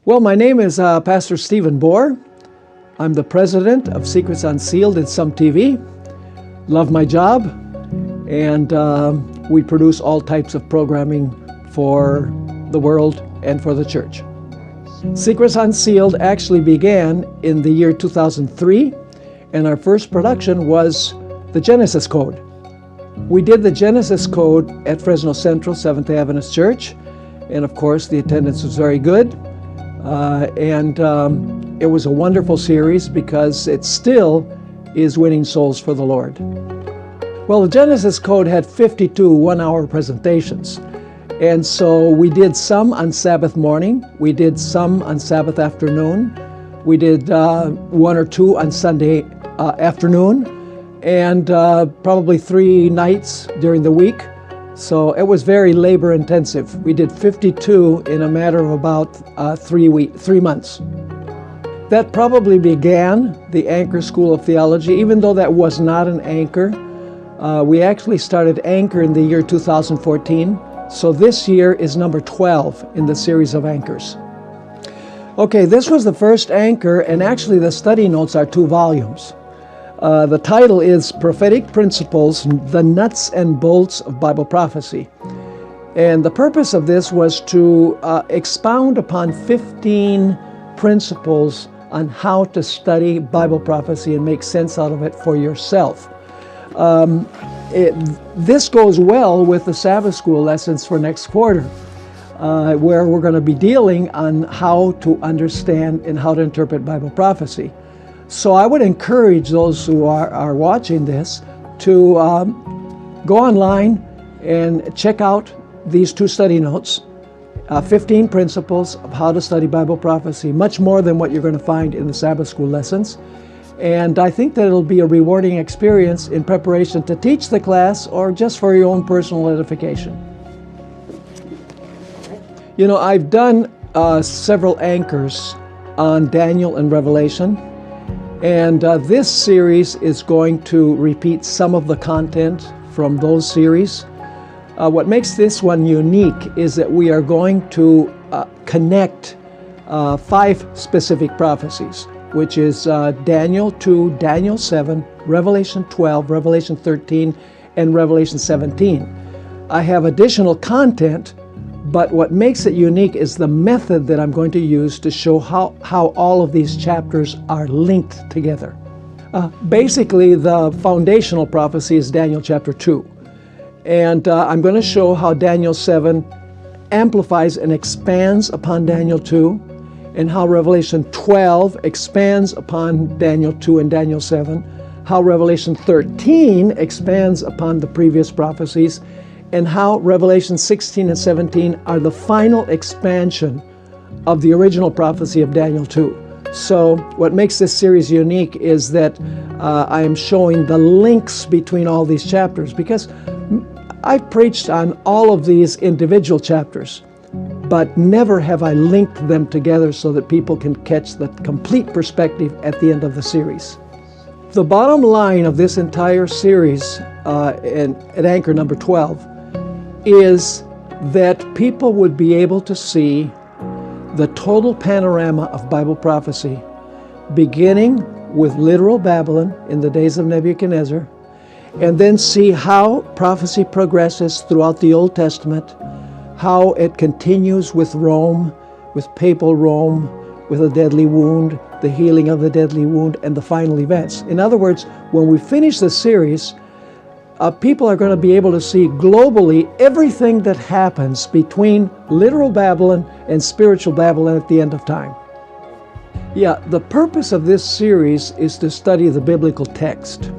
Well, my name is Pastor Stephen Bohr. I'm the president of Secrets Unsealed and Some TV. Love my job, and we produce all types of programming for the world and for the church. Secrets Unsealed actually began in the year 2003, and our first production was the Genesis Code. We did the Genesis Code at Fresno Central Seventh-day Adventist Church, and of course the attendance was very good. It was a wonderful series because it still is winning souls for the Lord. Well, the Genesis Code had 52 one-hour presentations. And so we did some on Sabbath morning, we did some on Sabbath afternoon, we did one or two on Sunday afternoon, and probably 3 nights during the week. So it was very labor intensive. We did 52 in a matter of about 3 months. That probably began the Anchor School of Theology, even though that was not an anchor. We actually started Anchor in the year 2014. So this year is number 12 in the series of anchors. Okay, this was the first anchor, and actually the study notes are 2 volumes. The title is Prophetic Principles, the Nuts and Bolts of Bible Prophecy. And the purpose of this was to expound upon 15 principles on how to study Bible prophecy and make sense out of it for yourself. This goes well with the Sabbath School lessons for next quarter, where we're going to be dealing on how to understand and how to interpret Bible prophecy. So I would encourage those who are watching this to go online and check out these 2 study notes, 15 principles of how to study Bible prophecy, much more than what you're going to find in the Sabbath School lessons. And I think that it'll be a rewarding experience in preparation to teach the class or just for your own personal edification. You know, I've done several anchors on Daniel and Revelation. And this series is going to repeat some of the content from those series. What makes this one unique is that we are going to connect 5 specific prophecies, which is Daniel 2, Daniel 7, Revelation 12, Revelation 13, and Revelation 17. I have additional content, but what makes it unique is the method that I'm going to use to show how all of these chapters are linked together. Basically, the foundational prophecy is Daniel chapter 2. And I'm going to show how Daniel 7 amplifies and expands upon Daniel 2, and how Revelation 12 expands upon Daniel 2 and Daniel 7, how Revelation 13 expands upon the previous prophecies, and how Revelation 16 and 17 are the final expansion of the original prophecy of Daniel 2. So what makes this series unique is that I am showing the links between all these chapters, because I've preached on all of these individual chapters, but never have I linked them together so that people can catch the complete perspective at the end of the series. The bottom line of this entire series at Anchor number 12 is that people would be able to see the total panorama of Bible prophecy, beginning with literal Babylon in the days of Nebuchadnezzar, and then see how prophecy progresses throughout the Old Testament, how it continues with Rome, with papal Rome, with a deadly wound, the healing of the deadly wound, and the final events. In other words, when we finish the series, people are going to be able to see globally everything that happens between literal Babylon and spiritual Babylon at the end of time. Yeah, the purpose of this series is to study the biblical text.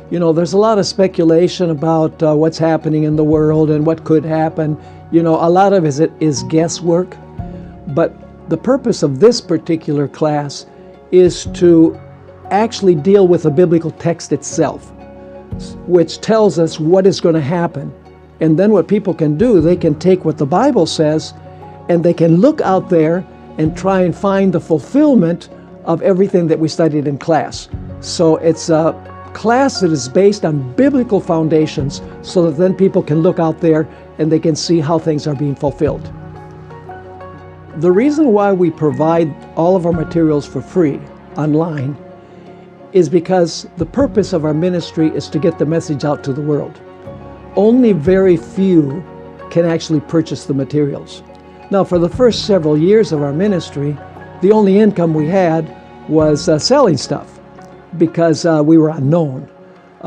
You know, there's a lot of speculation about what's happening in the world and what could happen. You know, a lot of it is guesswork. But the purpose of this particular class is to actually deal with the biblical text itself, which tells us what is going to happen. And then what people can do, they can take what the Bible says and they can look out there and try and find the fulfillment of everything that we studied in class. So it's a class that is based on biblical foundations so that then people can look out there and they can see how things are being fulfilled. The reason why we provide all of our materials for free online is because the purpose of our ministry is to get the message out to the world. Only very few can actually purchase the materials. Now, for the first several years of our ministry, the only income we had was selling stuff because we were unknown.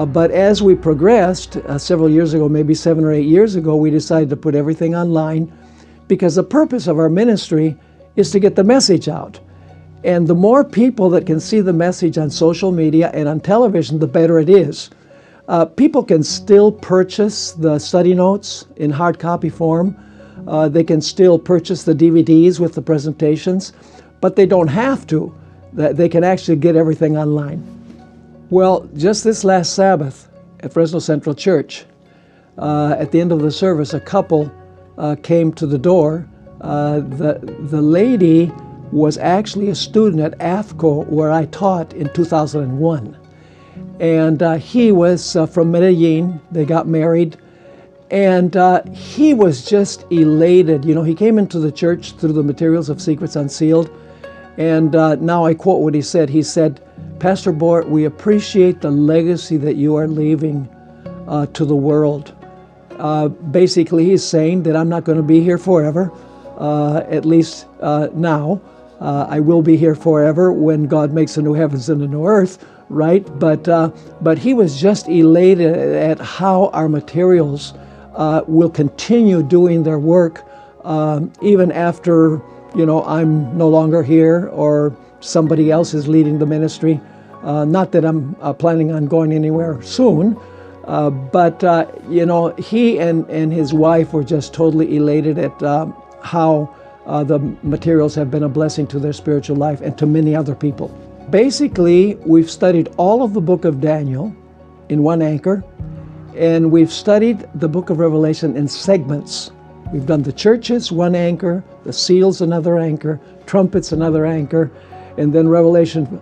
But as we progressed, several years ago, maybe 7 or 8 years ago, we decided to put everything online because the purpose of our ministry is to get the message out. And the more people that can see the message on social media and on television, the better it is. People can still purchase the study notes in hard copy form. They can still purchase the DVDs with the presentations, but they don't have to. They can actually get everything online. Well, just this last Sabbath at Fresno Central Church, at the end of the service, a couple came to the door. The lady was actually a student at AFCO where I taught in 2001. And he was from Medellin. They got married. And he was just elated. You know, he came into the church through the materials of Secrets Unsealed. And now I quote what he said. He said, "Pastor Bohr, we appreciate the legacy that you are leaving to the world." Basically, he's saying that I'm not going to be here forever, at least now. I will be here forever when God makes a new heavens and a new earth, right? But he was just elated at how our materials will continue doing their work even after, you know, I'm no longer here or somebody else is leading the ministry. Not that I'm planning on going anywhere soon, but you know, he and his wife were just totally elated at how the materials have been a blessing to their spiritual life and to many other people. Basically, we've studied all of the book of Daniel in one anchor, and we've studied the book of Revelation in segments. We've done the churches, one anchor, the seals, another anchor, trumpets, another anchor, and then Revelation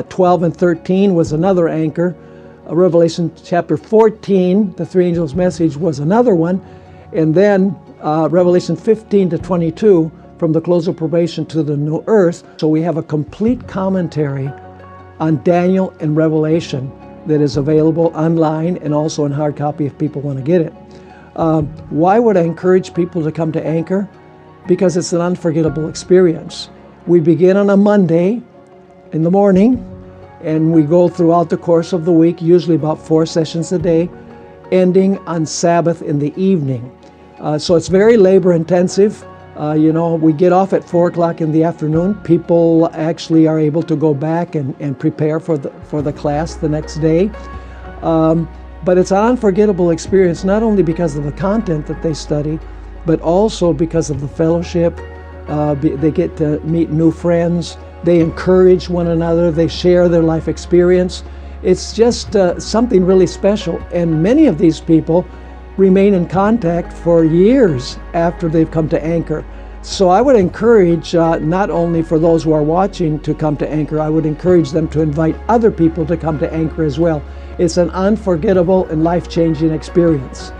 12 and 13 was another anchor. Revelation chapter 14, the three angels' message, was another one, and then Revelation 15 to 22, from the close of probation to the new earth. So we have a complete commentary on Daniel and Revelation that is available online and also in hard copy if people want to get it. Why would I encourage people to come to Anchor? Because it's an unforgettable experience. We begin on a Monday in the morning, and we go throughout the course of the week, usually about 4 sessions a day, ending on Sabbath in the evening. So it's very labor intensive. You know, we get off at 4 o'clock in the afternoon. People actually are able to go back and prepare for the class the next day. But it's an unforgettable experience, not only because of the content that they study, but also because of the fellowship. They get to meet new friends. They encourage one another. They share their life experience. It's just something really special. And many of these people remain in contact for years after they've come to Anchor. So I would encourage not only for those who are watching to come to Anchor, I would encourage them to invite other people to come to Anchor as well. It's an unforgettable and life-changing experience.